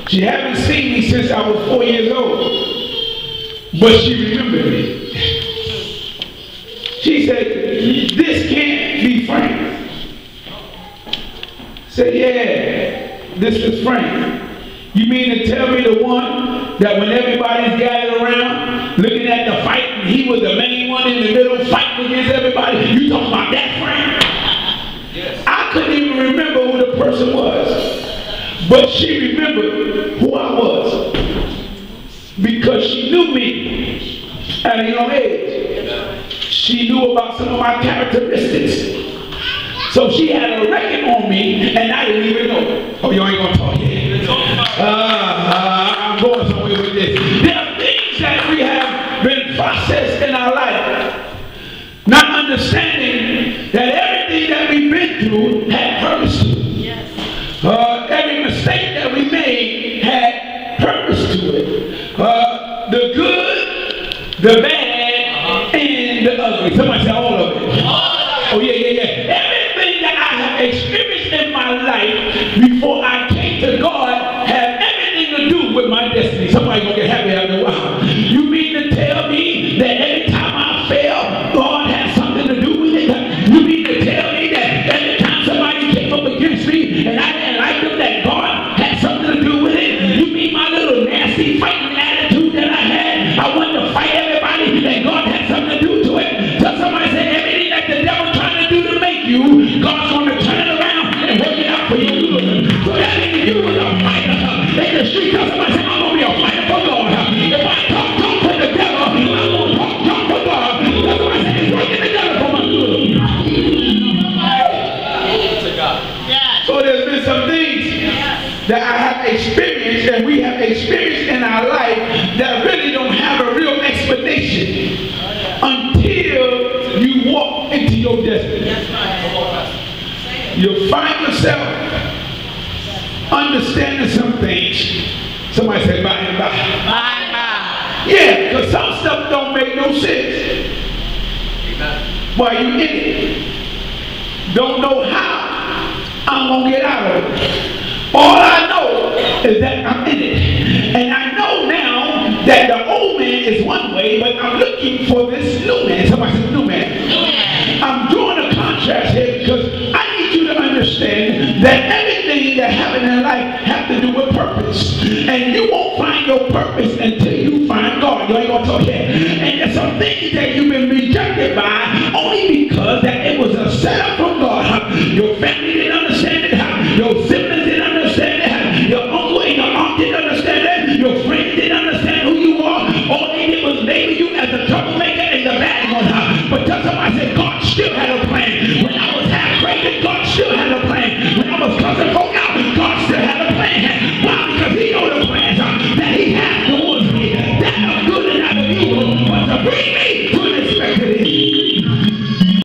She hadn't seen me since I was 4 years old. But she remembered me. She said, this can't be Frank. I said, yeah, this is Frank. You mean to tell me the one that when everybody's gathered around looking at the fight and he was the main one in the middle fighting against everybody, you talking about that Frank? Yes. I couldn't even remember who the person was. But she remembered who I was. Because she knew me at a young age. She knew about some of my characteristics. So she had a record on me, and I didn't even know. Oh, you ain't gonna talk yet. I'm going somewhere with this. There are things that we have been processed in our life, not understanding that everything that we've been through had purpose to it. Yes. Every mistake that we made had purpose to it. The good, the bad, and the ugly. Somebody say all of it. Oh yeah. Everything that I have experienced in my life before I came to God had everything to do with my destiny. Somebody gonna get happy after a while. You mean to tell me that every time I fail, God has something to do with it? You mean to tell me that every time somebody came up against me and I didn't like them, that God had something to do with it? You mean my little nasty fighting attitude that I had, I wanted to fight everybody, and God had something to do to it? So somebody said everything that the devil trying to do to make you, God's going to turn it around and work it out for you. So that means you was a fighter in the street. Somebody said, I'm going to be a fighter for God. If I talk to the devil, I'm going to talk for God. That's why I said it's working together for my good. So there's been some things that I have experienced and we have experienced in our life that really don't have a real explanation until you walk into your destiny. You'll find yourself understanding some things. Somebody say by and by. Yeah, because some stuff don't make no sense. While you in it, don't know how I'm going to get out of it. All I know is that I'm in it. And I know now that the old man is one way, but I'm looking for this new man. Somebody said new man. I'm drawing a contrast here because I need you to understand that everything that happens in life has to do with purpose. And you won't find your purpose until you find God. You ain't going to talk here. And there's some things that you've been